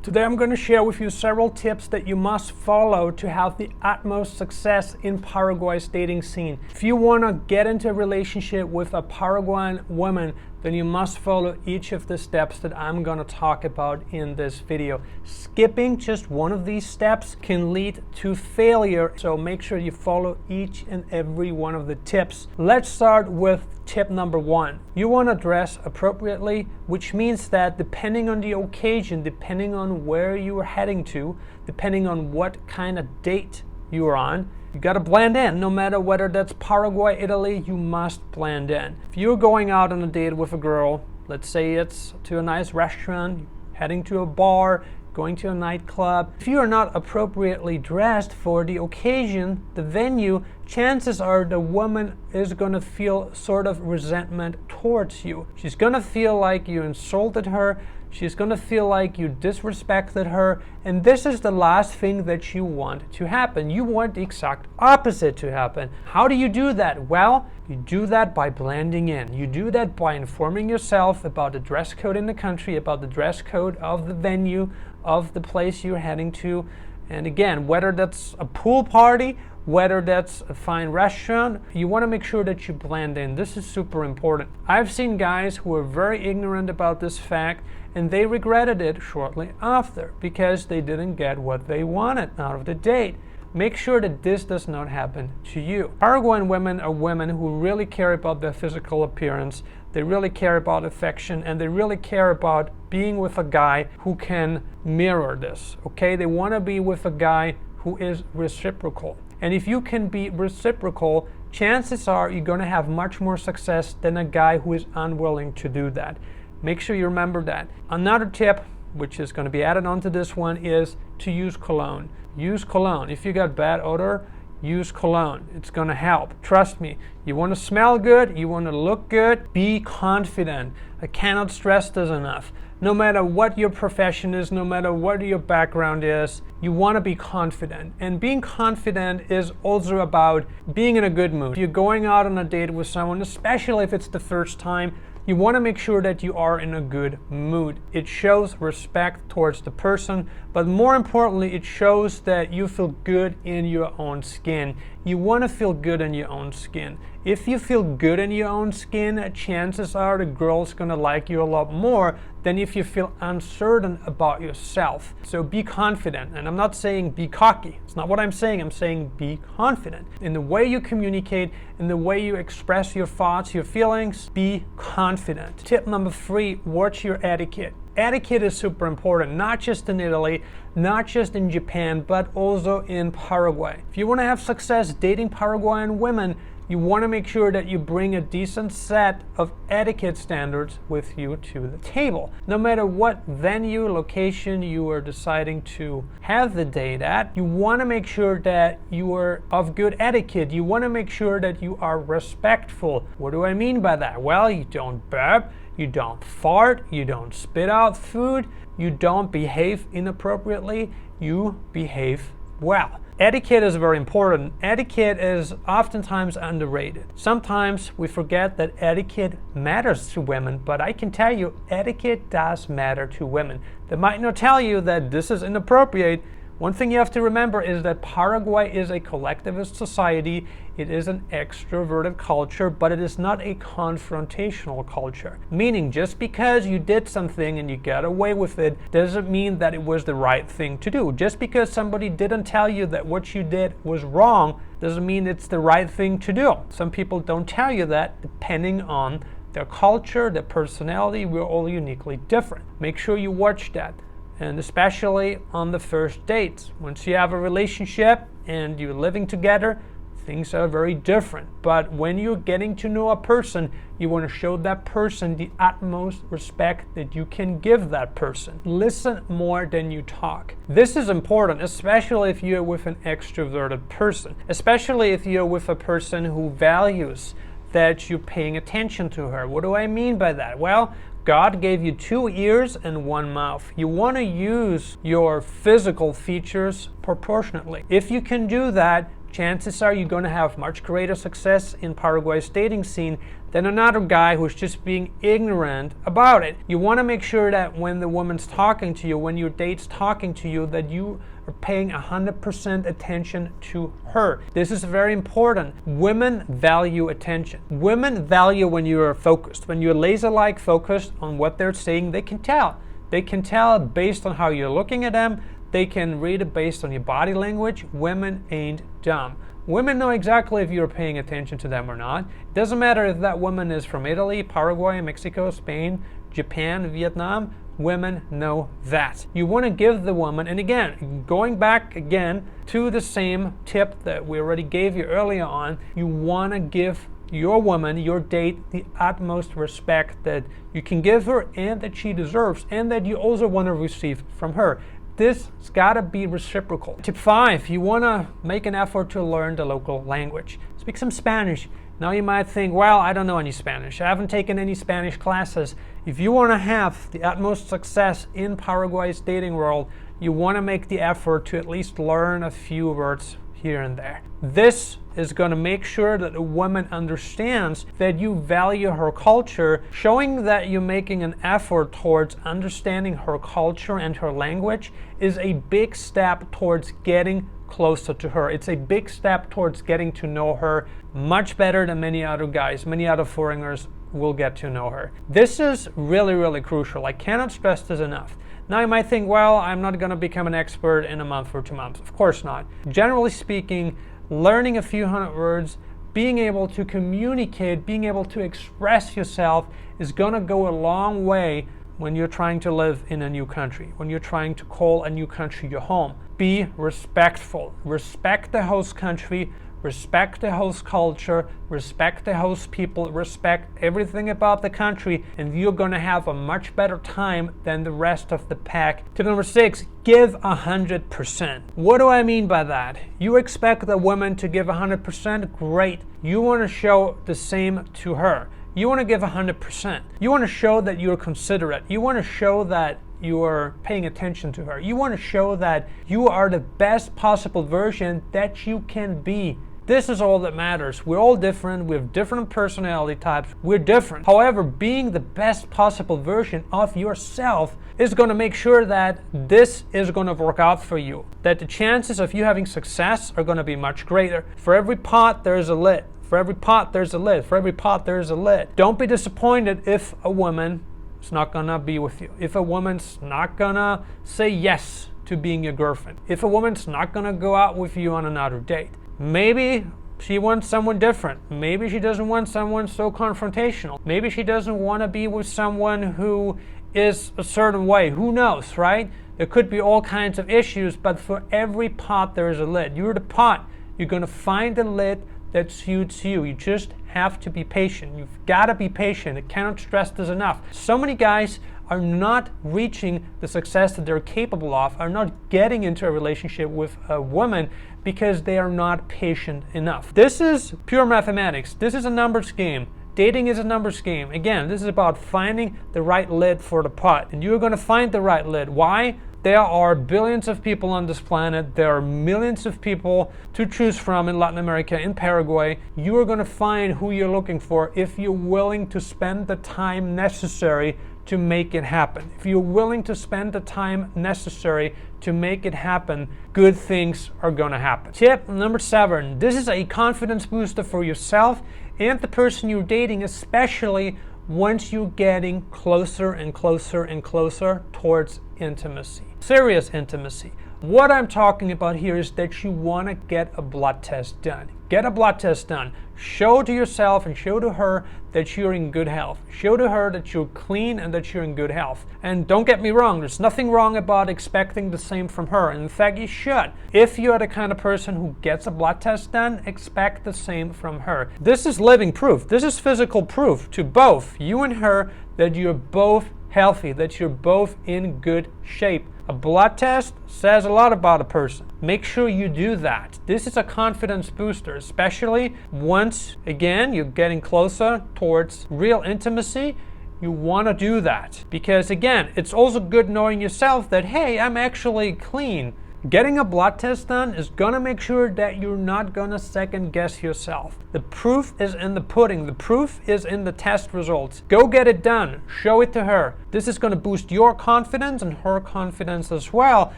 Today I'm going to share with you several tips that you must follow to have the utmost success in Paraguay's dating scene. If you want to get into a relationship with a Paraguayan woman, then you must follow each of the steps that I'm going to talk about in this video. Skipping just one of these steps can lead to failure, so make sure you follow each and every one of the tips. Let's start with tip number 1. You want to dress appropriately, which means that depending on the occasion, depending on where you are heading to, depending on what kind of date you are on, you got to blend in. No matter whether that's Paraguay, Italy, you must blend in. If you're going out on a date with a girl, let's say it's to a nice restaurant, heading to a bar, going to a nightclub, if you are not appropriately dressed for the occasion, the venue, chances are the woman is going to feel sort of resentment towards you. She's going to feel like you insulted her. She's going to feel like you disrespected her, and this is the last thing that you want to happen. You want the exact opposite to happen. How do you do that? Well, you do that by blending in. You do that by informing yourself about the dress code in the country, about the dress code of the venue, of the place you're heading to. And again, whether that's a pool party, whether that's a fine restaurant, you want to make sure that you blend in. This is super important. I've seen guys who are very ignorant about this fact, and they regretted it shortly after because they didn't get what they wanted out of the date. Make sure that this does not happen to you. Paraguayan women are women who really care about their physical appearance. They really care about affection, and they really care about being with a guy who can mirror this, okay? They want to be with a guy who is reciprocal. And if you can be reciprocal, chances are you're going to have much more success than a guy who is unwilling to do that. Make sure you remember that. Another tip, which is going to be added onto this one, is to use cologne. Use cologne. If you got bad odor, use cologne. It's going to help. Trust me. You want to smell good, you want to look good, be confident. I cannot stress this enough. No matter what your profession is, no matter what your background is, you want to be confident. And being confident is also about being in a good mood. If you're going out on a date with someone, especially if it's the first time, you want to make sure that you are in a good mood. It shows respect towards the person, but more importantly, it shows that you feel good in your own skin. You want to feel good in your own skin. If you feel good in your own skin, chances are the girl's going to like you a lot more than if you feel uncertain about yourself. So be confident. And I'm not saying be cocky. It's not what I'm saying. I'm saying be confident. In the way you communicate, in the way you express your thoughts, your feelings, be confident. Tip number 3, watch your etiquette. Etiquette is super important, not just in Italy, not just in Japan, but also in Paraguay. If you want to have success dating Paraguayan women, you want to make sure that you bring a decent set of etiquette standards with you to the table. No matter what venue, location you are deciding to have the date at, you want to make sure that you are of good etiquette. You want to make sure that you are respectful. What do I mean by that? Well, you don't burp, you don't fart, you don't spit out food, you don't behave inappropriately, you behave well. Etiquette is very important. Etiquette is oftentimes underrated. Sometimes we forget that etiquette matters to women, but I can tell you etiquette does matter to women. They might not tell you that this is inappropriate. One thing you have to remember is that Paraguay is a collectivist society. It is an extroverted culture, but it is not a confrontational culture. Meaning, just because you did something and you got away with it doesn't mean that it was the right thing to do. Just because somebody didn't tell you that what you did was wrong doesn't mean it's the right thing to do. Some people don't tell you that depending on their culture, their personality. We're all uniquely different. Make sure you watch that. And especially on the first dates. Once you have a relationship and you're living together, things are very different. But when you're getting to know a person, you want to show that person the utmost respect that you can give that person. Listen more than you talk. This is important, especially if you're with an extroverted person. Especially if you're with a person who values that you're paying attention to her. What do I mean by that? Well, God gave you 2 ears and 1 mouth. You want to use your physical features proportionately. If you can do that, chances are you're going to have much greater success in Paraguay's dating scene than another guy who's just being ignorant about it. You want to make sure that when the woman's talking to you, when your date's talking to you, that you are paying 100% attention to her. This is very important. Women value attention. Women value when you are focused. When you're laser-like focused on what they're saying, they can tell. They can tell based on how you're looking at them. They can read it based on your body language. Women ain't dumb. Women know exactly if you're paying attention to them or not. It doesn't matter if that woman is from Italy, Paraguay, Mexico, Spain, Japan, Vietnam. Women know that. You want to give the woman, and again, going back again to the same tip that we already gave you earlier on, you want to give your woman, your date, the utmost respect that you can give her and that she deserves, and that you also want to receive from her. This has got to be reciprocal. Tip 5, you want to make an effort to learn the local language. Speak some Spanish. Now you might think, well, I don't know any Spanish. I haven't taken any Spanish classes. If you want to have the utmost success in Paraguay's dating world, you want to make the effort to at least learn a few words here and there. This is going to make sure that a woman understands that you value her culture. Showing that you're making an effort towards understanding her culture and her language is a big step towards getting closer to her. It's a big step towards getting to know her much better than many other guys, many other foreigners will get to know her. This is really, really crucial. I cannot stress this enough. Now you might think, well, I'm not going to become an expert in a month or 2 months. Of course not. Generally speaking, learning a few hundred words, being able to communicate, being able to express yourself is going to go a long way when you're trying to live in a new country, when you're trying to call a new country your home. Be respectful. Respect the host country, respect the host culture, respect the host people, respect everything about the country, and you're going to have a much better time than the rest of the pack. Tip number 6, give 100%. What do I mean by that? You expect the woman to give 100%? Great. You want to show the same to her. You want to give 100%. You want to show that you're considerate. You want to show that you are paying attention to her. You want to show that you are the best possible version that you can be. This is all that matters. We're all different. We have different personality types. We're different. However, being the best possible version of yourself is going to make sure that this is going to work out for you. That the chances of you having success are going to be much greater. For every pot, there's a lid. For every pot, there's a lid. For every pot, there's a lid. Don't be disappointed if a woman is not gonna be with you. If a woman's not gonna say yes to being your girlfriend. If a woman's not gonna go out with you on another date. Maybe she wants someone different. Maybe she doesn't want someone so confrontational. Maybe she doesn't want to be with someone who is a certain way. Who knows, right? There could be all kinds of issues, but for every pot, there is a lid. You're the pot. You're gonna find a lid that suits you. You just have to be patient. You've got to be patient. I cannot stress this enough. So many guys are not reaching the success that they're capable of, are not getting into a relationship with a woman because they are not patient enough. This is pure mathematics. This is a numbers game. Dating is a numbers game. Again, this is about finding the right lid for the pot. And you're going to find the right lid. Why? There are billions of people on this planet. There are millions of people to choose from in Latin America, in Paraguay. You are going to find who you're looking for if you're willing to spend the time necessary to make it happen. If you're willing to spend the time necessary to make it happen, good things are going to happen. Tip number 7. This is a confidence booster for yourself and the person you're dating, especially once you're getting closer and closer and closer towards intimacy. Serious intimacy. What I'm talking about here is that you want to get a blood test done. Get a blood test done. Show to yourself and show to her that you're in good health. Show to her that you're clean and that you're in good health. And don't get me wrong, there's nothing wrong about expecting the same from her. And in fact, you should. If you're the kind of person who gets a blood test done, expect the same from her. This is living proof. This is physical proof to both you and her that you're both healthy, that you're both in good shape. A blood test says a lot about a person. Make sure you do that. This is a confidence booster, especially once, again, you're getting closer towards real intimacy. You want to do that because, again, it's also good knowing yourself that, hey, I'm actually clean. Getting a blood test done is gonna make sure that you're not gonna second guess yourself. The proof is in the pudding. The proof is in the test results. Go get it done. Show it to her. This is gonna boost your confidence and her confidence as well.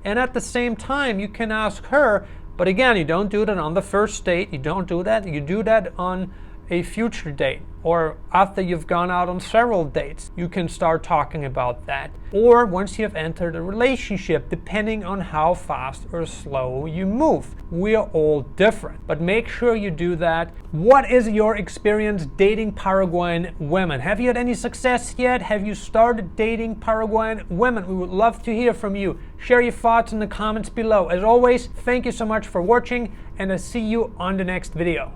And at the same time, you can ask her, but again, you don't do that on the first date. You don't do that. You do that on a future date, or after you've gone out on several dates, you can start talking about that. Or once you have entered a relationship, depending on how fast or slow you move. We are all different, but make sure you do that. What is your experience dating Paraguayan women? Have you had any success yet? Have you started dating Paraguayan women? We would love to hear from you. Share your thoughts in the comments below. As always, thank you so much for watching, and I'll see you on the next video.